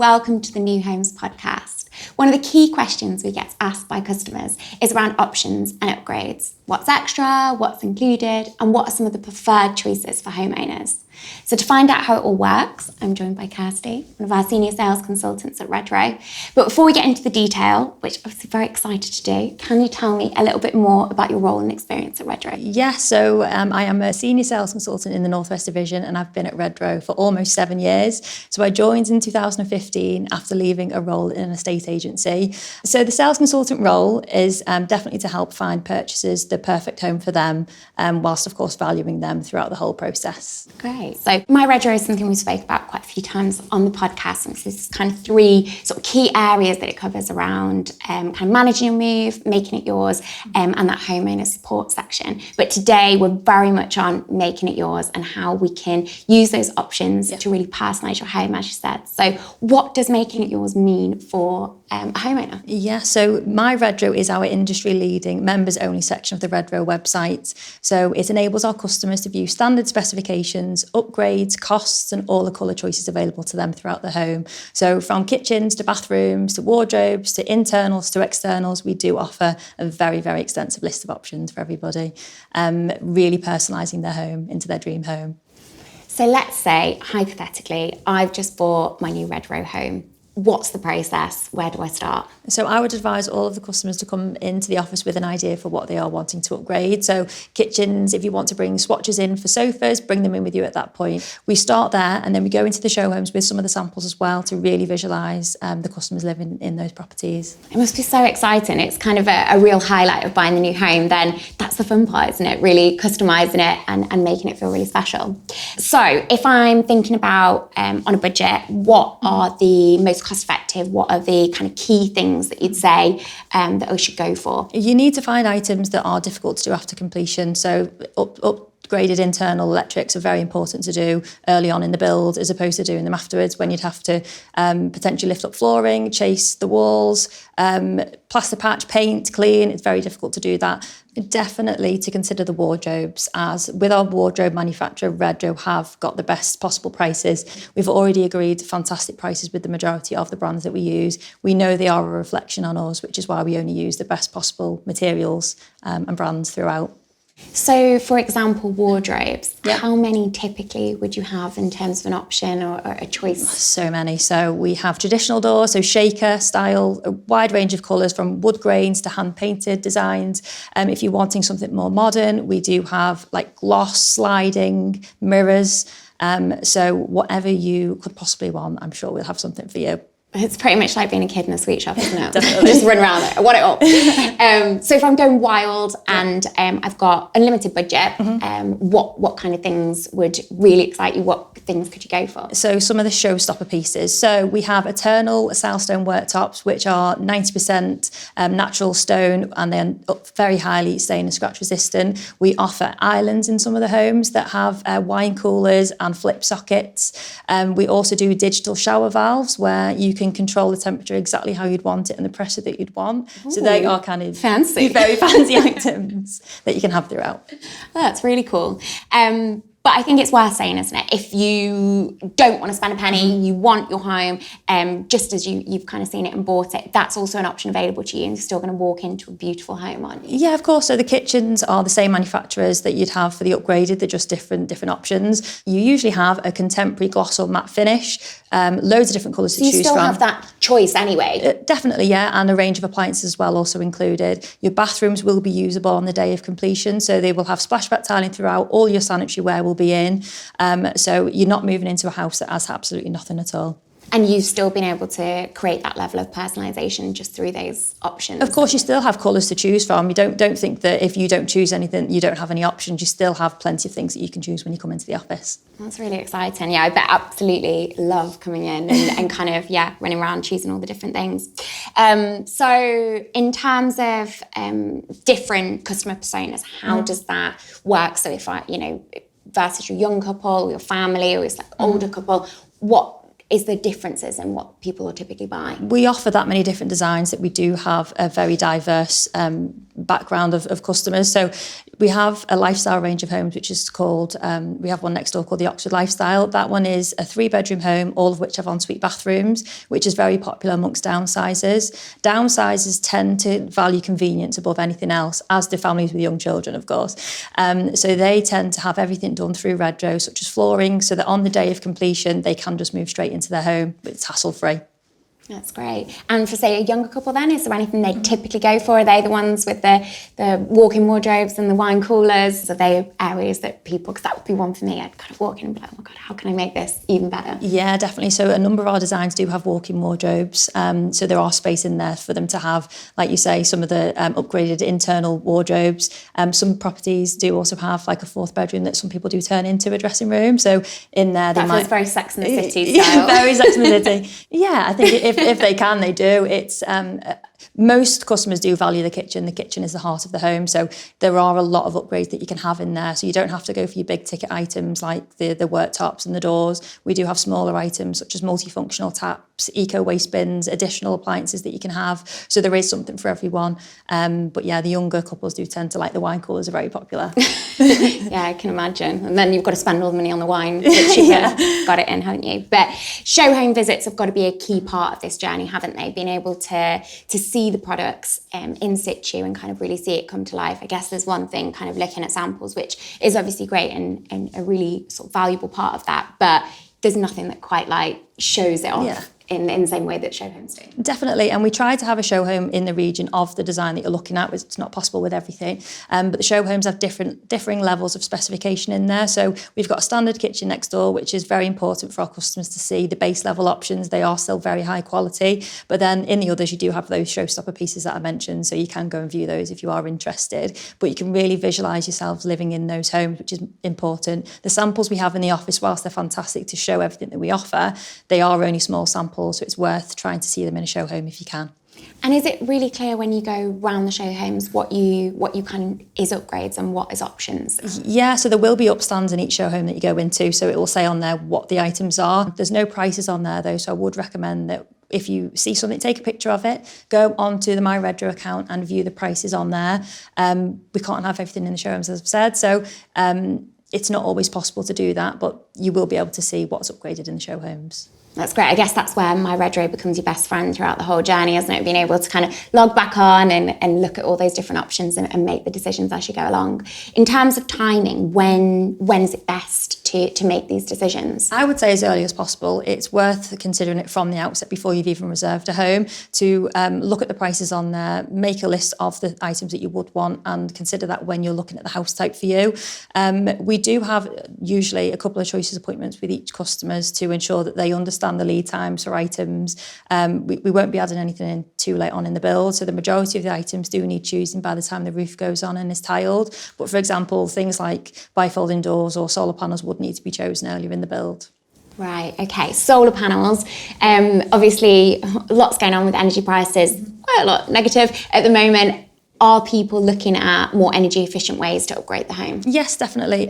welcome to the New Homes podcast. One of the key questions we get asked by customers is around options and upgrades. What's extra, what's included, and what are some of the preferred choices for homeowners? So to find out how it all works, I'm joined by Kirsty, one of our senior sales consultants at Redrow. But before we get into the detail, which I'm obviously very excited to do, can you tell me a little bit more about your role and experience at Redrow? Yeah, so I am a senior sales consultant in the Northwest Division, and I've been at Redrow for almost 7 years. So I joined in 2015 after leaving a role in an estate agency. So the sales consultant role is definitely to help find purchasers the perfect home for them, whilst of course valuing them throughout the whole process. Great. So My Redrow is something we spoke about quite a few times on the podcast. And so there's kind of 3 sort of key areas that it covers around kind of managing your move, making it yours, and that homeowner support section. But today we're very much on making it yours and how we can use those options to really personalise your home, as you said. So what does making it yours mean for a homeowner? Yeah, so My Redrow is our industry-leading members-only section of the Redrow website. So it enables our customers to view standard specifications, upgrades, costs, and all the colour choices available to them throughout the home. So from kitchens to bathrooms to wardrobes to internals to externals, we do offer a very, very extensive list of options for everybody, really personalising their home into their dream home. So let's say, hypothetically, I've just bought my new Redrow home. What's the process? Where do I start? So I would advise all of the customers to come into the office with an idea for what they are wanting to upgrade. So kitchens, if you want to bring swatches in for sofas, bring them in with you at that point. We start there and then we go into the show homes with some of the samples as well to really visualise the customers living in those properties. It must be so exciting. It's kind of a real highlight of buying the new home. Then that's the fun part, isn't it? Really customising it and making it feel really special. So if I'm thinking about on a budget, what are the most cost effective? What are the kind of key things that you'd say that I should go for? You need to find items that are difficult to do after completion. So upgraded internal electrics are very important to do early on in the build as opposed to doing them afterwards when you'd have to potentially lift up flooring, chase the walls, plaster patch, paint, clean. It's very difficult to do that. Definitely to consider the wardrobes, as with our wardrobe manufacturer, Redrow have got the best possible prices. We've already agreed fantastic prices with the majority of the brands that we use. We know they are a reflection on us, which is why we only use the best possible materials and brands throughout. So, for example, wardrobes, how many typically would you have in terms of an option or a choice? So many. So we have traditional doors, so shaker style, a wide range of colours from wood grains to hand-painted designs. If you're wanting something more modern, we do have like gloss, sliding, mirrors. So whatever you could possibly want, I'm sure we'll have something for you. It's pretty much like being a kid in a sweet shop, isn't it? Definitely. Just run around it. I want it all. So if I'm going wild and I've got unlimited budget, what kind of things would really excite you? What things could you go for? So some of the showstopper pieces. So we have eternal sailstone worktops, which are 90% natural stone and then very highly stain and scratch resistant. We offer islands in some of the homes that have wine coolers and flip sockets. We also do digital shower valves where you can control the temperature exactly how you'd want it and the pressure that you'd want. Ooh, so they are kind of fancy, very fancy items that you can have throughout. Oh, that's really cool. But I think it's worth saying, isn't it? If you don't want to spend a penny, you want your home, just as you've kind of seen it and bought it, that's also an option available to you, and you're still going to walk into a beautiful home, aren't you? Yeah, of course. So the kitchens are the same manufacturers that you'd have for the upgraded, they're just different options. You usually have a contemporary gloss or matte finish, loads of different colours to choose from. You still have that choice anyway? Definitely, yeah, and a range of appliances as well also included. Your bathrooms will be usable on the day of completion, so they will have splashback tiling throughout, all your sanitary ware will be in, so you're not moving into a house that has absolutely nothing at all. And you've still been able to create that level of personalisation just through those options? Of course, you still have colours to choose from. You don't think that if you don't choose anything, you don't have any options. You still have plenty of things that you can choose when you come into the office. That's really exciting. Yeah, I bet absolutely love coming in and kind of, running around choosing all the different things. So in terms of different customer personas, how does that work? So if versus your young couple or your family or your older couple, what is the differences in what people are typically buying? We offer that many different designs that we do have a very diverse background of customers. So We have a lifestyle range of homes, which is called, we have one next door called the Oxford Lifestyle. That one is a 3-bedroom home, all of which have ensuite bathrooms, which is very popular amongst downsizers. Downsizers tend to value convenience above anything else, as do families with young children, of course. So they tend to have everything done through Redrow, such as flooring, so that on the day of completion, they can just move straight into their home. It's hassle-free. That's great. And for, say, a younger couple then, is there anything they typically go for? Are they the ones with the walk-in wardrobes and the wine coolers? Are they areas that people, because that would be one for me, I'd kind of walk in and be like, oh my God, how can I make this even better? Yeah, definitely. So a number of our designs do have walk-in wardrobes. So there are space in there for them to have, like you say, some of the upgraded internal wardrobes. Some properties do also have like a 4th bedroom that some people do turn into a dressing room. So in there, that feels very Sex and the City style. Yeah, very Sex and the City. Yeah, I think if they can, they do. It's most customers do value the kitchen. The kitchen is the heart of the home, so there are a lot of upgrades that you can have in there. So you don't have to go for your big ticket items like the worktops and the doors. We do have smaller items such as multifunctional taps, eco waste bins, additional appliances that you can have. So there is something for everyone. But yeah, the younger couples do tend to like the wine coolers are very popular. Yeah, I can imagine. And then you've got to spend all the money on the wine, which you've got it in, haven't you? But show home visits have got to be a key part of this journey, haven't they? Being able to see the products in situ and kind of really see it come to life. I guess there's one thing kind of looking at samples, which is obviously great and a really sort of valuable part of that, but there's nothing that quite like shows it off in the same way that show homes do. Definitely, and we try to have a show home in the region of the design that you're looking at. It's not possible with everything, but the show homes have differing levels of specification in there. So we've got a standard kitchen next door, which is very important for our customers to see. The base level options, they are still very high quality, but then in the others you do have those showstopper pieces that I mentioned, so you can go and view those if you are interested, but you can really visualise yourselves living in those homes, which is important. The samples we have in the office, whilst they're fantastic to show everything that we offer, they are only small samples, so it's worth trying to see them in a show home if you can. And is it really clear when you go round the show homes what you kind of is upgrades and what is options? Yeah, so there will be upstands in each show home that you go into, so it will say on there what the items are. There's no prices on there though, so I would recommend that if you see something, take a picture of it, go onto the My Redrow account and view the prices on there. We can't have everything in the showrooms, as I've said, so it's not always possible to do that, but you will be able to see what's upgraded in the show homes. That's great. I guess that's where My Redrow becomes your best friend throughout the whole journey, isn't it? Being able to kind of log back on and look at all those different options and make the decisions as you go along. In terms of timing, when is it best to make these decisions? I would say as early as possible. It's worth considering it from the outset before you've even reserved a home to look at the prices on there, make a list of the items that you would want and consider that when you're looking at the house type for you. We do have usually a couple of choices appointments with each customers to ensure that they understand the lead times for items. We won't be adding anything in too late on in the build, so the majority of the items do need choosing by the time the roof goes on and is tiled. But for example, things like bifolding doors or solar panels would need to be chosen earlier in the build. Right, okay, solar panels. Obviously, lots going on with energy prices, quite a lot negative at the moment. Are people looking at more energy efficient ways to upgrade the home? Yes, definitely.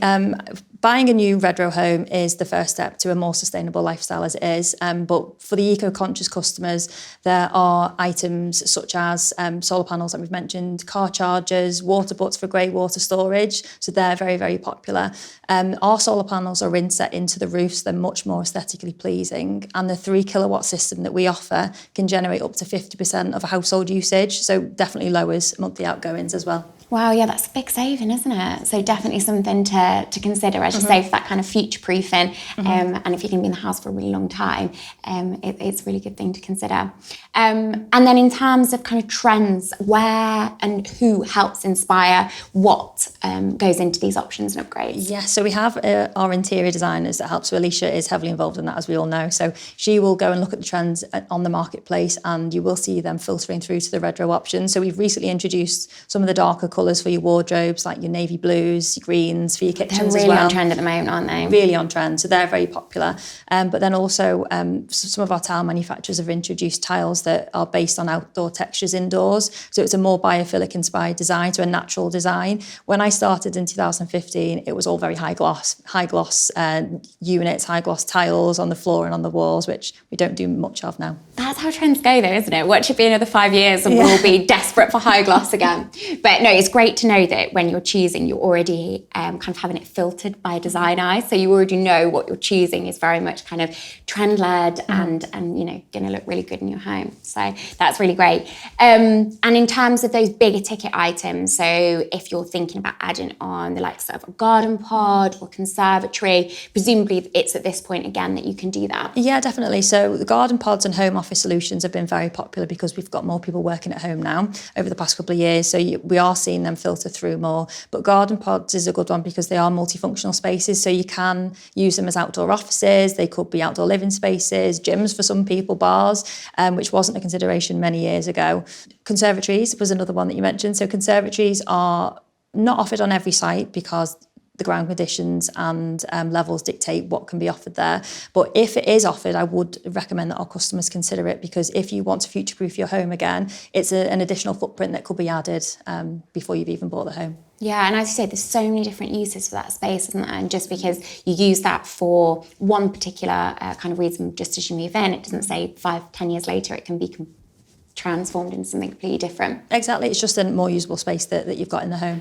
Buying a new Redrow home is the first step to a more sustainable lifestyle as it is. But for the eco-conscious customers, there are items such as solar panels that we've mentioned, car chargers, water butts for grey water storage. So they're very, very popular. Our solar panels are inset into the roofs. They're much more aesthetically pleasing. And the 3 kilowatt system that we offer can generate up to 50% of a household usage. So definitely lowers monthly outgoings as well. Wow, yeah, that's a big saving, isn't it? So definitely something to consider, as you say, for that kind of future-proofing. And if you're going to be in the house for a really long time, it's a really good thing to consider. And then in terms of kind of trends, where and who helps inspire what goes into these options and upgrades? Yeah, so we have our interior designers that help. So Alicia is heavily involved in that, as we all know. So she will go and look at the trends on the marketplace and you will see them filtering through to the Redrow options. So we've recently introduced some of the darker colours for your wardrobes, like your navy blues, your greens for your kitchens as well. They're really on trend at the moment, aren't they? Really on trend, so they're very popular. But then also some of our tile manufacturers have introduced tiles that are based on outdoor textures indoors. So it's a more biophilic inspired design, so a natural design. When I started in 2015, it was all very high gloss units, high gloss tiles on the floor and on the walls, which we don't do much of now. That's how trends go though, isn't it? Watch it be another 5 years and we'll all be desperate for high gloss again. But no, it's great to know that when you're choosing, you're already kind of having it filtered by a design eye. So you already know what you're choosing is very much kind of trend-led and you know, going to look really good in your home. So that's really great. And in terms of those bigger ticket items, so if you're thinking about adding on the likes of a garden pod or conservatory, presumably it's at this point again that you can do that. Yeah, definitely. So the garden pods and home office solutions have been very popular because we've got more people working at home now over the past couple of years. So we are seeing them filter through more. But garden pods is a good one because they are multifunctional spaces. So you can use them as outdoor offices. They could be outdoor living spaces, gyms for some people, bars, which wasn't a consideration many years ago. Conservatories was another one that you mentioned. So conservatories are not offered on every site because the ground conditions and levels dictate what can be offered there. But if it is offered, I would recommend that our customers consider it, because if you want to future-proof your home again, it's an additional footprint that could be added before you've even bought the home. Yeah, and as you say, there's so many different uses for that space, isn't there? And just because you use that for one particular kind of reason, just as you move in, it doesn't say 5-10 years later it can be transformed into something completely different. Exactly, it's just a more usable space that you've got in the home.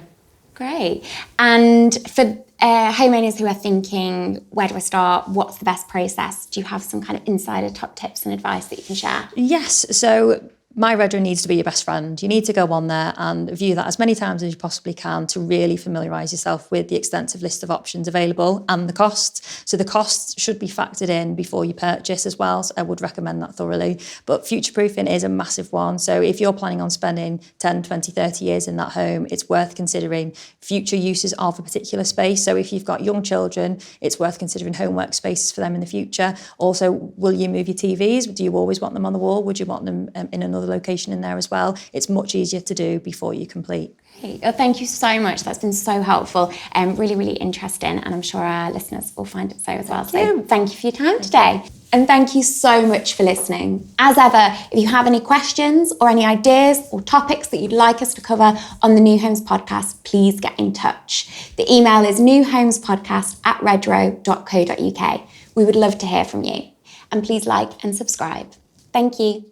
Great. And for homeowners who are thinking, where do I start? What's the best process? Do you have some kind of insider top tips and advice that you can share? Yes. So My Redrow needs to be your best friend. You need to go on there and view that as many times as you possibly can to really familiarise yourself with the extensive list of options available and the costs. So the costs should be factored in before you purchase as well. So I would recommend that thoroughly. But future-proofing is a massive one. So if you're planning on spending 10, 20, 30 years in that home, it's worth considering future uses of a particular space. So if you've got young children, it's worth considering homework spaces for them in the future. Also, will you move your TVs? Do you always want them on the wall? Would you want them in another location in there as well? It's much easier to do before you complete. Oh, thank you so much. That's been so helpful and really, really interesting. And I'm sure our listeners will find it so as well. So thank you for your time today. And thank you so much for listening. As ever, if you have any questions or any ideas or topics that you'd like us to cover on the New Homes Podcast, please get in touch. The email is newhomespodcast@redrow.co.uk. We would love to hear from you. And please like and subscribe. Thank you.